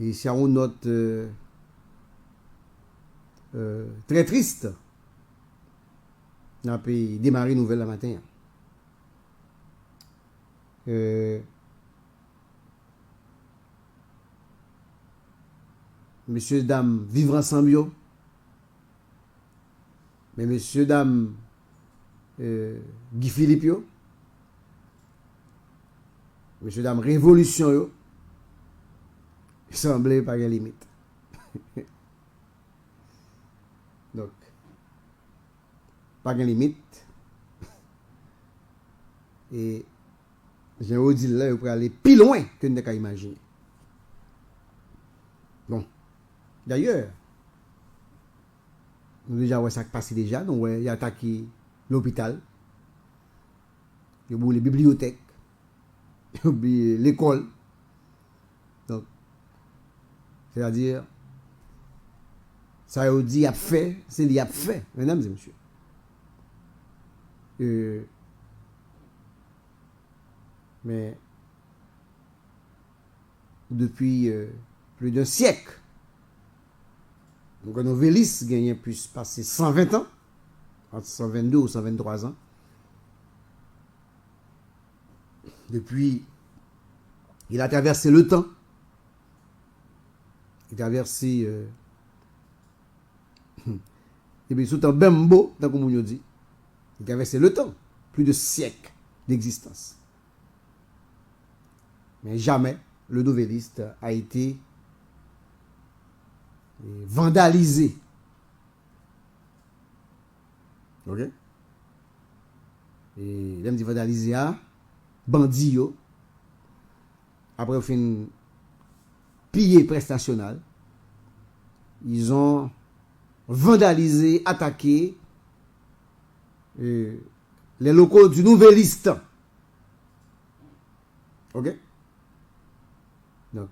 Et c'est une note très triste. On a pu démarrer nouvelle la matin. Messieurs, dames, vivre ensemble. Mais messieurs, dames, Guy Philippe, yo. Messieurs, dames, révolution, yo. Il semblait pas qu'il y a limite. Donc, pas de limite. Et j'ai dit là, il faut aller plus loin que nous n'avons imaginer. Bon. D'ailleurs, nous déjà ouais ça passé déjà, donc il a attaqué l'hôpital, il a les bibliothèques, l'école. Donc, c'est-à-dire, ça veut dire a fait, c'est lui a fait, mesdames et messieurs. Mais depuis plus d'un siècle, donc un Novelis gagne plus passer 120 ans, entre 122 ou 123 ans. Depuis, il a traversé le temps. Il a traversé et puis sous un bembo, tant qu'on nous dit. Il a traversé le temps, plus de siècles d'existence. Mais jamais le novelliste a été vandalisé. Ok? Et l'aime dit vandalisé à bandit yo. Après, au fin pillé presse nationale. Ils ont vandalisé, attaqué les locaux du Nouvelliste. Ok? Donc,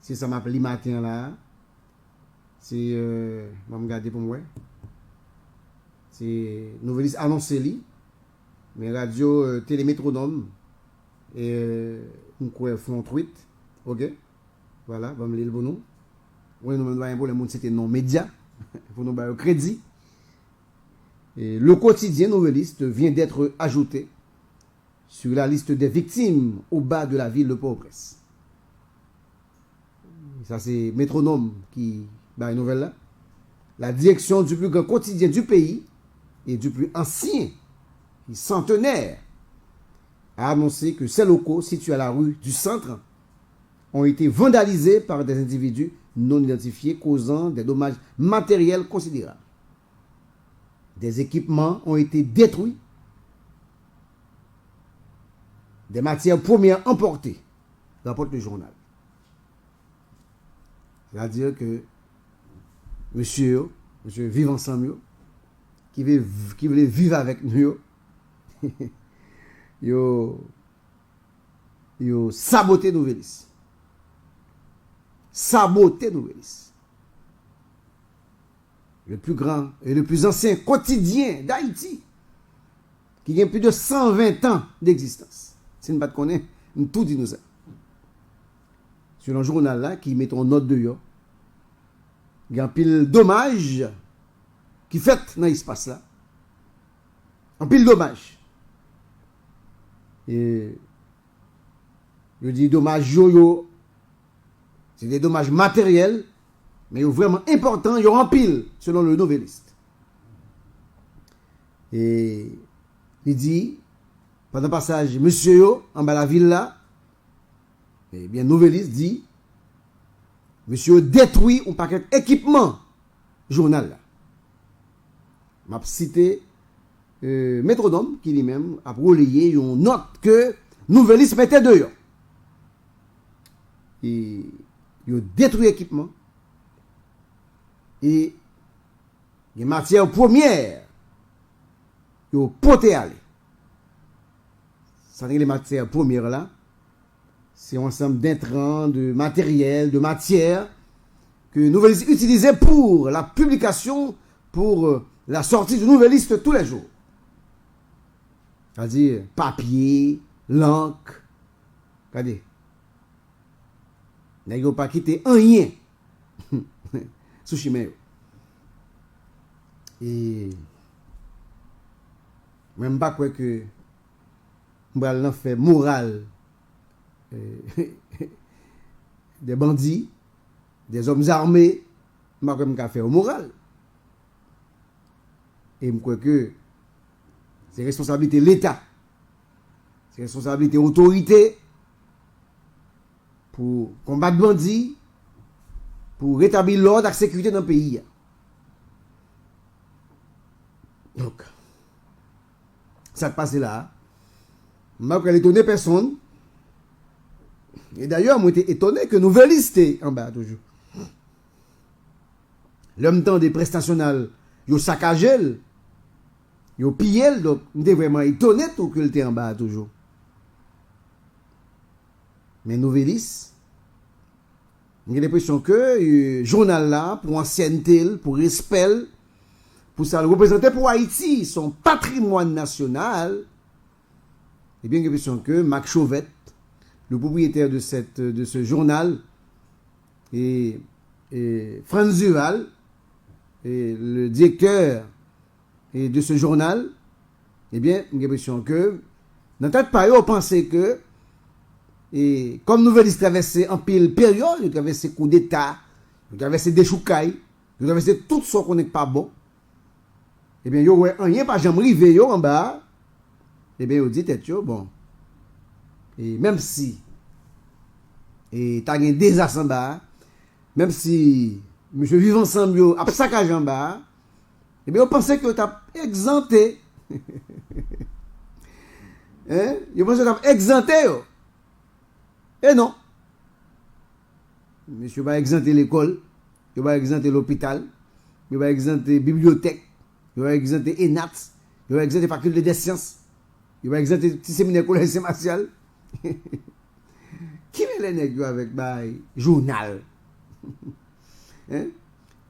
si ça m'appelle le matin là, c'est, je vais me regarder pour moi. C'est Nouvelliste annoncé li, mais radio télémétronome et on font un tweet. Ok? Voilà, je vais me lire le bon nom. Oui, nous avons pour le monde, c'était non média. Pour nous donner crédit. Et le quotidien Nouvelliste vient d'être ajouté sur la liste des victimes au bas de la ville de Port-au-Prince. Ça, c'est Métronome qui bat une nouvelle là. La direction du plus grand quotidien du pays et du plus ancien, centenaire, a annoncé que ces locaux situés à la rue du Centre ont été vandalisés par des individus non identifiés causant des dommages matériels considérables. Des équipements ont été détruits. Des matières premières emportées, rapporte le journal. C'est-à-dire que monsieur vivre ensemble, qui voulait vivre avec nous, yo saboté Nouvelliste. Saboté Nouvelliste. Le plus grand et le plus ancien quotidien d'Haïti, qui a plus de 120 ans d'existence. Si nous ne connaissons pas, nous tout dit nous ça. Sur un journal là, qui met en note de yo, il y a un pile dommage qui fait dans l'espace là. Un pile dommage. Et je dis dommage yo, c'est des dommages matériels, mais vraiment importants, ils ont en pile, selon le novelliste. Et il dit, pendant le passage, monsieur yo, en bas de la ville là, eh bien, novelliste dit, monsieur détruit un paquet d'équipements journal là. M'a cité Métronome qui lui-même a relayé une note que novelliste mettait dehors. Et il détruit l'équipement et les matières premières il porté aller. Ça veut dire les matières premières là, c'est un ensemble d'intrants, de matériel, de matières que Nouvelliste utilisait pour la publication, pour la sortie du Nouvelliste tous les jours. C'est-à-dire papier, l'encre, regardez. Nèg yo pas quitté rien sous chemin. Et même pas quoi que m'bral nan fait moral des bandits, des hommes armés, m'a comme ka fait au moral. Et me crois que c'est responsabilité l'État, c'est responsabilité autorité pour combattre bandits, pour rétablir l'ordre et la sécurité dans le pays. Donc, ça te passe là. Je ne vais étonner personne. Et d'ailleurs, moi, j'étais étonné que nouveliste en bas toujours. L'homme temps des prestations nationales, ils saccagé, ils pillé, donc j'étais vraiment étonné tout que était en bas toujours. Mais nouvelliste, j'ai l'impression que le journal là, pour ancienneté, pour respect, pour ça le représenter pour Haïti, son patrimoine national, et bien j'ai l'impression que Marc Chauvette, le propriétaire de ce journal, et Franz Duval, et le directeur de ce journal, eh bien, j'ai l'impression que, dans tête pas, on pensait que, et comme nouvelliste traversé en pile période, il traversé coup d'état, il traversé des choucailles, il traversé tout ce qu'on n'est pas bon, eh bien, yo ouais, rien pas jamais rivé yo en bas, eh bien, yo dit tête yo, bon. Et même si, et t'as un désastre en bas, même si, monsieur vivant ensemble yo, après saccage en bas, eh bien, on pensait que t'as exempté, hein, yo pensait que t'as exempté yo. Et non. Monsieur va exempter l'école, il va exempter l'hôpital, il va exempter la bibliothèque, il va exempter ENAT, il va exempter la faculté des sciences, il va exempter le petit séminaire collège Saint-Martial. Qui met les nègres avec le journal? Hein?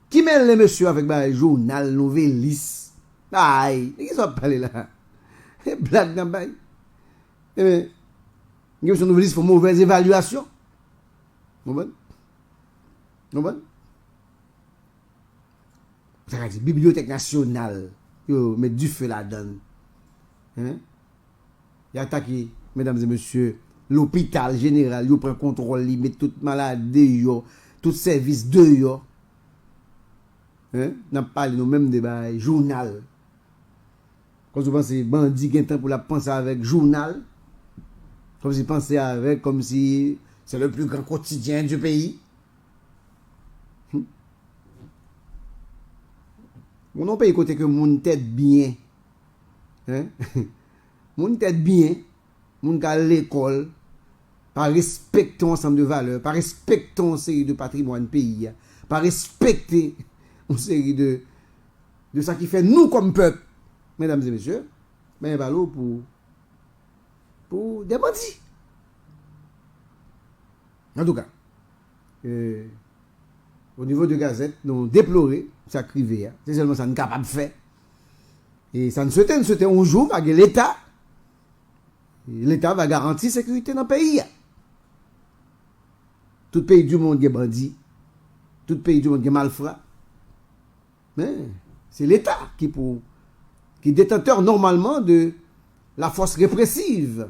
Qui met les messieurs avec le journal, nouvelliste? Aïe, qui sont parlé là? Blague dans le eh bien, nous sommes nouvelles, il faut mauvaise évaluation. Vous comprenez? Vous comprenez? Ça veut dire Bibliothèque nationale. Yo, met du feu là-dedans. Hein? Il attaqué, mesdames et messieurs, l'hôpital général. Yo prend contrôle, il met toute maladie, yo, tout service de yo. Hein? N'a pas parlé nous-mêmes de journal. Quand vous pensez bandit qui temps pour la penser avec journal. Comme si pensez avec, comme si c'est le plus grand quotidien du pays. On n'a pas écouté que mon tête bien. Hein? Mon tête bien. Mon à l'école. Par respecter ensemble de valeurs. Par respecter une série de patrimoine pays. Par respecter une série de ça qui fait nous comme peuple. Mesdames et messieurs. Mais valeur pour des bandits. En tout cas, au niveau de Gazette, nous avons déploré ça crivé. C'est seulement ça nous capable de faire. Et ça nous souhaitait un jour avec l'État. L'État va garantir la sécurité dans le pays. Tout pays du monde est bandit. Tout pays du monde est malfrat. Mais c'est l'État qui est détenteur normalement de la force répressive.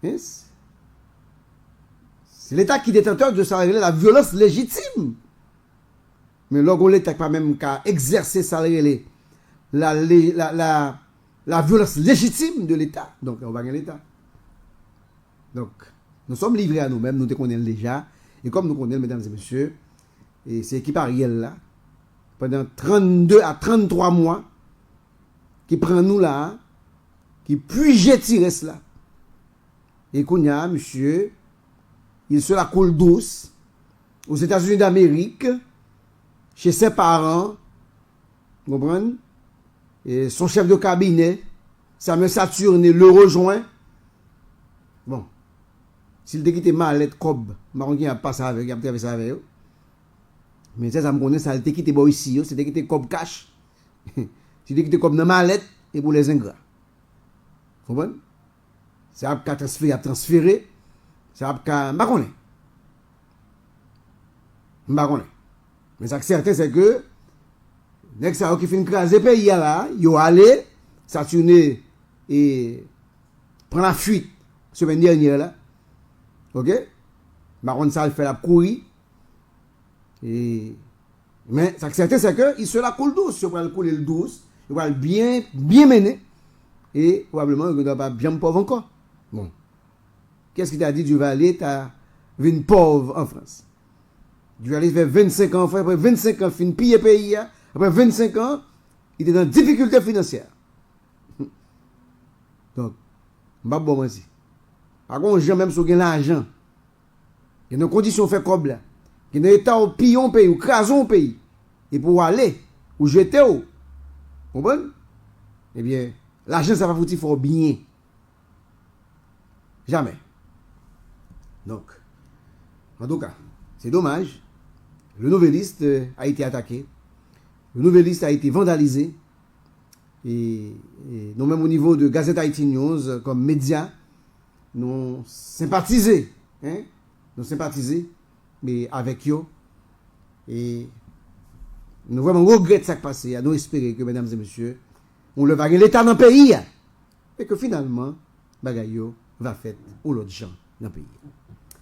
Yes. C'est l'État qui est détenteur de ça, la violence légitime. Mais lorsqu'on l'État pas même qu'à exercer ça, la violence légitime de l'État. Donc, on va gagner l'État. Donc, nous sommes livrés à nous-mêmes, nous te connaissons déjà. Et comme nous connaissons, mesdames et messieurs, et c'est l'équipe Ariel là, pendant 32 à 33 mois, qui prend nous là, qui puis tirer cela. Et qu'on y a, monsieur, il se la coule douce aux États-Unis d'Amérique, chez ses parents, vous comprenez? Et son chef de cabinet, Samuel Saturne, le rejoint. Bon, s'il était quitté Malette, Cobb, Maron qui a passé avec, il a traversé avec eux. Mais ça me connaît, ça, il était quitté ici, c'était quitté Cobb cash. C'était quitté Cobb dans Malette et pour les ingrats. Vous comprenez? C'est à transférer, Ça va pas connaître. Pas connaître. Mais ça certain c'est que nek ça qui fin craser pays là, yo allé Saturne et prend la fuite semaine dernière là. OK? Par contre ça le fait la courir et mais ça certain c'est que il se la coule douce, il va le couler le douce, il va bien mener et probablement il ne doit pas bien pauvre encore. Bon. Qu'est-ce qu'il t'a dit du Valais, t'as vu une pauvre en France. Du Valais fait 25 ans, après 25 ans, fin piller pays, après 25 ans, il était dans difficulté financière. Donc, pas bon moi aussi. Par contre, gens même si vous avez l'argent, il y a des conditions fait comme là. Il y a des états au pillon pays, ou crasons pays, et pour aller, ou jeter où. Vous comprenez? Eh bien, l'argent, ça va vous dire fort bien. Jamais. Donc, en tout cas, c'est dommage. Le Nouvelliste a été attaqué. Le Nouvelliste a été vandalisé. Et nous, même au niveau de Gazette Haïti News, comme média, nous sympathisons. Hein? Nous sympathisons mais avec eux. Et nous vraiment regrettons ce qui s'est passé. Nous espérons que, mesdames et messieurs, on le va gagner l'État dans le pays. Et que finalement, bagaille va faire ou l'autre gens dans le pays.